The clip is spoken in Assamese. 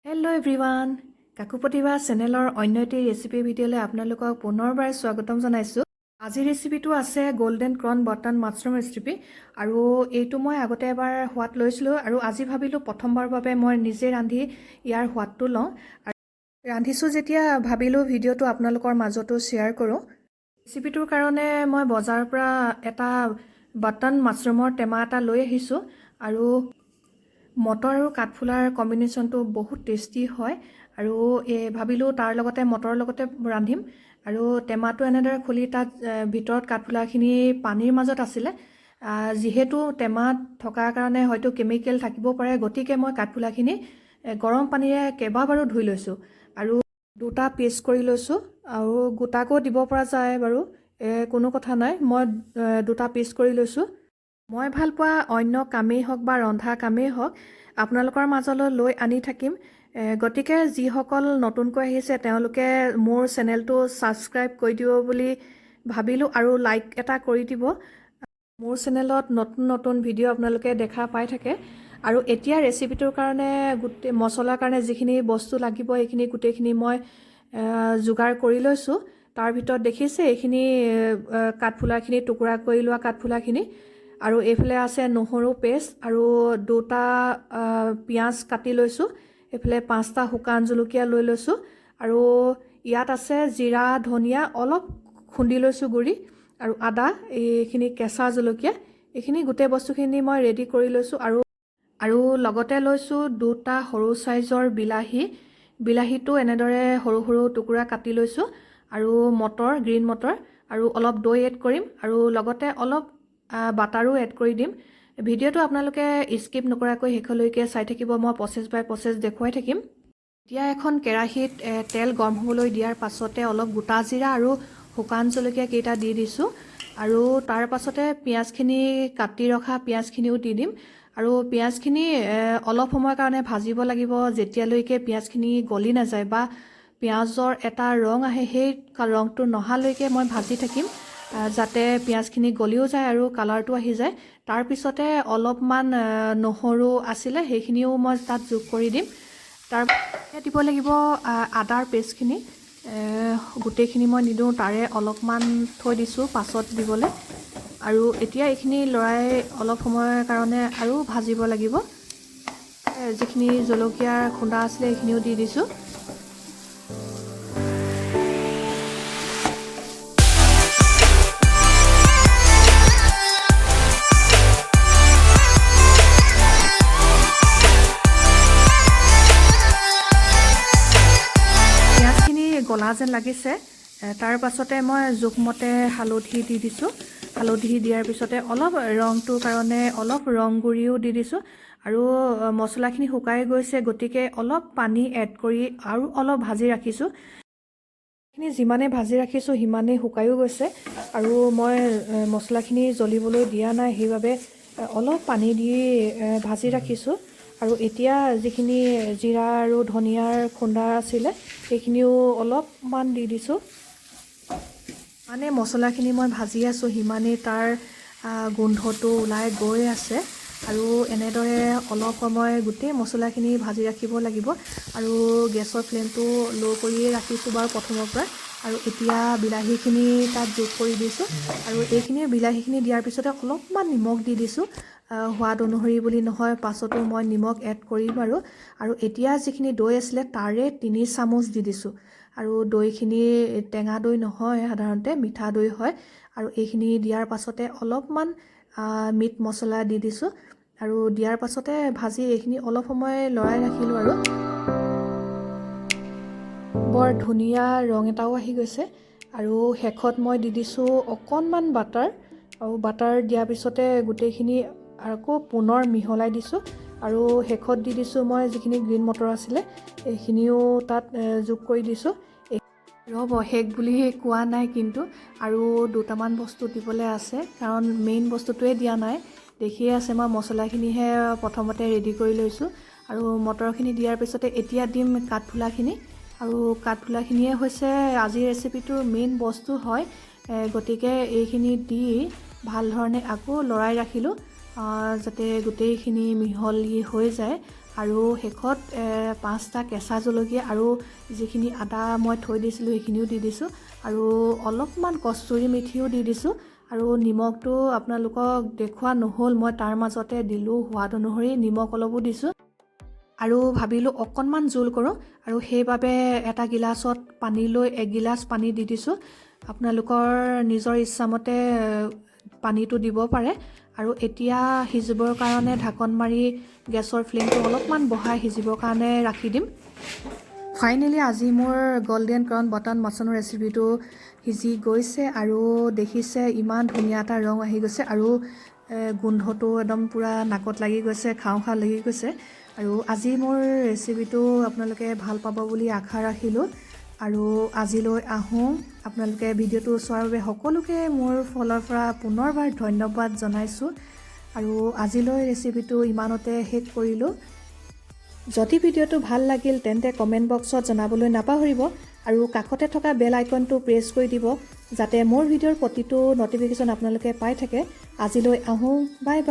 হেল্ল' এভৰিৱান, কাকু প্ৰতিভা চেনেলৰ অন্য এটি ৰেচিপি ভিডিঅ'লৈ আপোনালোকক পুনৰবাৰ স্বাগতম জনাইছোঁ। আজিৰ ৰেচিপিটো আছে golden crown butter mushroom recipe আৰু এইটো মই আগতে এবাৰ সোৱাদ লৈছিলোঁ আৰু আজি ভাবিলোঁ প্ৰথমবাৰৰ বাবে মই নিজে ৰান্ধি ইয়াৰ সোৱাদটো লওঁ আৰু ৰান্ধিছোঁ যেতিয়া ভাবিলোঁ ভিডিঅ'টো আপোনালোকৰ মাজতো শ্বেয়াৰ কৰোঁ। ৰেচিপিটোৰ কাৰণে মই বজাৰৰ পৰা এটা বাটাৰ মাছৰুমৰ টেমা এটা লৈ আহিছোঁ আৰু মটৰ আৰু কাঠফুলাৰ কম্বিনেশ্যনটো বহুত টেষ্টি হয় আৰু ভাবিলোঁ তাৰ লগতে মটৰৰ লগতে ৰান্ধিম আৰু টেমাটো এনেদৰে খুলি তাত ভিতৰত কাঠফুলাখিনি পানীৰ মাজত আছিলে। যিহেতু টেমাত থকাৰ কাৰণে হয়তো কেমিকেল থাকিব পাৰে, গতিকে মই কাঠফুলাখিনি গৰম পানীৰে কেইবাবাৰো ধুই লৈছোঁ আৰু দুটা পিচ কৰি লৈছোঁ আৰু গোটাকো দিব পৰা যায় বাৰু, কোনো কথা নাই। মই দুটা পিচ কৰি লৈছোঁ। মই ভাল পোৱা অন্য কামেই হওক বা ৰন্ধা কামেই হওক আপোনালোকৰ মাজলৈ লৈ আনি থাকিম। গতিকে যিসকল নতুনকৈ আহিছে তেওঁলোকে মোৰ চেনেলটো ছাবস্ক্ৰাইব কৰি দিব বুলি ভাবিলোঁ আৰু লাইক এটা কৰি দিব। মোৰ চেনেলত নতুন নতুন ভিডিঅ' আপোনালোকে দেখা পাই থাকে আৰু এতিয়া ৰেচিপিটোৰ কাৰণে গোটেই মছলাৰ কাৰণে যিখিনি বস্তু লাগিব এইখিনি গোটেইখিনি মই যোগাৰ কৰি লৈছোঁ। তাৰ ভিতৰত দেখিছে এইখিনি কাঠফুলাখিনি টুকুৰা কৰি লোৱা কাঠফুলাখিনি আৰু এইফালে আছে নহৰু পেষ্ট আৰু দুটা পিঁয়াজ কাটি লৈছোঁ। এইফালে 5টা শুকান জলকীয়া লৈ লৈছোঁ আৰু ইয়াত আছে জিৰা ধনিয়া অলপ খুন্দি লৈছোঁ গুড়ি আৰু আদা, এইখিনি কেঁচা জলকীয়া, এইখিনি গোটেই বস্তুখিনি মই ৰেডি কৰি লৈছোঁ আৰু লগতে লৈছোঁ দুটা সৰু চাইজৰ বিলাহীটো এনেদৰে সৰু সৰু টুকুৰা কাটি লৈছোঁ আৰু মটৰ, গ্ৰীণ মটৰ আৰু অলপ দৈ এড কৰিম আৰু লগতে অলপ বাটাৰো এড কৰি দিম। ভিডিঅ'টো আপোনালোকে স্কিপ নকৰাকৈ শেষলৈকে চাই থাকিব, মই প্ৰচেছ বাই প্ৰচেছ দেখুৱাই থাকিম। এতিয়া এখন কেৰাহীত তেল গৰম হ'বলৈ দিয়াৰ পাছতে অলপ গোটা জিৰা আৰু শুকান জলকীয়া কেইটা দি দিছোঁ আৰু তাৰ পাছতে পিঁয়াজখিনি কাটি ৰখা পিঁয়াজখিনিও দি দিম আৰু পিঁয়াজখিনি অলপ সময়ৰ কাৰণে ভাজিব লাগিব যেতিয়ালৈকে পিঁয়াজখিনি গলি নাযায় বা পিঁয়াজৰ এটা ৰং আহে, সেই ৰংটো নহালৈকে মই ভাজি থাকিম যাতে পিঁয়াজখিনি গলিও যায় আৰু কালাৰটো আহি যায়। তাৰপিছতে অলপমান নহৰু আছিলে সেইখিনিও মই তাত যোগ কৰি দিম। তাৰ দিব লাগিব আদাৰ পেষ্টখিনি, গোটেইখিনি মই নিদিওঁ, তাৰে অলপমান থৈ দিছোঁ পাছত দিবলৈ আৰু এতিয়া এইখিনি লৰাই অলপ সময়ৰ কাৰণে আৰু ভাজিব লাগিব। যিখিনি জলকীয়াৰ খুন্দা আছিলে সেইখিনিও দি দিছোঁ। গলা যেন লাগিছে, তাৰ পাছতে মই জোখমতে হালধি দি দিছোঁ। হালধি দিয়াৰ পিছতে অলপ ৰংটোৰ কাৰণে অলপ ৰং গুড়িও দি দিছোঁ আৰু মছলাখিনি শুকাই গৈছে গতিকে অলপ পানী এড কৰি আৰু অলপ ভাজি ৰাখিছোঁ। এইখিনি যিমানে ভাজি ৰাখিছোঁ সিমানেই শুকায়ো গৈছে আৰু মই মছলাখিনি জ্বলিবলৈ দিয়া নাই, সেইবাবে অলপ পানী দি ভাজি ৰাখিছোঁ আৰু এতিয়া যিখিনি জিৰা আৰু ধনিয়াৰ খুন্দা আছিলে সেইখিনিও অলপমান দি দিছোঁ। মানে মছলাখিনি মই ভাজি আছোঁ সিমানেই তাৰ গোন্ধটো ওলাই গৈ আছে আৰু এনেদৰে অলপ সময় গোটেই মছলাখিনি ভাজি ৰাখিব লাগিব আৰু গেছৰ ফ্লেমটো ল' কৰিয়ে ৰাখিছোঁ বাৰু প্ৰথমৰ পৰা। আৰু এতিয়া বিলাহীখিনি তাত যোগ কৰি দিছোঁ আৰু এইখিনি বিলাহীখিনি দিয়াৰ পিছতে অলপমান নিমখ দি দিছোঁ, সোৱাদ অনুসৰি বুলি নহয়, পাছতো মই নিমখ এড কৰিম আৰু এতিয়া যিখিনি দৈ আছিলে তাৰে 3 চামুচ দি দিছোঁ আৰু দৈখিনি টেঙা দৈ নহয়, সাধাৰণতে মিঠা দৈ হয় আৰু এইখিনি দিয়াৰ পাছতে অলপমান মিট মছলা দি দিছোঁ আৰু দিয়াৰ পাছতে ভাজি এইখিনি অলপ সময় লৰাই ৰাখিলোঁ আৰু বৰ ধুনীয়া ৰং এটাও আহি গৈছে আৰু শেষত মই দি দিছোঁ অকণমান বাটাৰ আৰু বাটাৰ দিয়াৰ পিছতে গোটেইখিনি আকৌ পুনৰ মিহলাই দিছোঁ আৰু শেষত দি দিছোঁ মই যিখিনি গ্ৰীণ মটৰ আছিলে এইখিনিও তাত যোগ কৰি দিছোঁ। ৰ'ব, শেষ বুলি কোৱা নাই কিন্তু আৰু দুটামান বস্তু দিবলৈ আছে, কাৰণ মেইন বস্তুটোৱে দিয়া নাই। দেখিয়ে আছে মই মছলাখিনিহে প্ৰথমতে ৰেডি কৰি লৈছোঁ আৰু মটৰখিনি দিয়াৰ পিছতে এতিয়া দিম কাঠফুলাখিনি আৰু কাঠফুলাখিনিয়ে হৈছে আজিৰ ৰেচিপিটোৰ মেইন বস্তু হয়। গতিকে এইখিনি দি ভাল ধৰণে আকৌ লৰাই ৰাখিলোঁ যাতে গোটেইখিনি মিহলি হৈ যায় আৰু শেষত 5টা কেঁচা জলকীয়া আৰু যিখিনি আদা মই থৈ দিছিলোঁ সেইখিনিও দি দিছোঁ আৰু অলপমান কস্তুৰী মেথিও দি দিছোঁ আৰু নিমখটো আপোনালোকক দেখুওৱা নহ'ল, মই তাৰ মাজতে দিলোঁ সোৱাদ অনুসৰি নিমখ অলপো দিছোঁ আৰু ভাবিলোঁ অকণমান জোল কৰোঁ আৰু সেইবাবে এটা গিলাচত পানী লৈ 1 গিলাচ পানী দি দিছোঁ। আপোনালোকৰ নিজৰ ইচ্ছামতে পানীটো দিব পাৰে আৰু এতিয়া সিজিবৰ কাৰণে ঢাকন মাৰি গেছৰ ফ্লেমটো অলপমান বঢ়াই সিজিবৰ কাৰণে ৰাখি দিম। ফাইনেলি আজি মোৰ গল্ডেন ক্ৰাউন বাটাৰ মাছৰুমৰ ৰেচিপিটো সিজি গৈছে আৰু দেখিছে ইমান ধুনীয়া এটা ৰং আহি গৈছে আৰু গোন্ধটো একদম পূৰা নাকত লাগি গৈছে, খাওঁ খাওঁ লাগি গৈছে আৰু আজি মোৰ ৰেচিপিটো আপোনালোকে ভাল পাব বুলি আশা ৰাখিলোঁ আৰু আজিলৈ আহোঁ। আপোনালোকে ভিডিঅ'টো চোৱাৰ বাবে সকলোকে মোৰ ফালৰ পৰা পুনৰবাৰ ধন্যবাদ জনাইছোঁ আৰু আজিলৈ ৰেচিপিটো ইমানতে শেষ কৰিলোঁ। যদি ভিডিঅ'টো ভাল লাগিল তেন্তে কমেণ্ট বক্সত জনাবলৈ নাপাহৰিব আৰু কাষতে থকা বেল আইকনটো প্ৰেছ কৰি দিব যাতে মোৰ ভিডিঅ'ৰ প্ৰতিটো ন'টিফিকেশ্যন আপোনালোকে পাই থাকে। আজিলৈ আহোঁ, বাই বাই।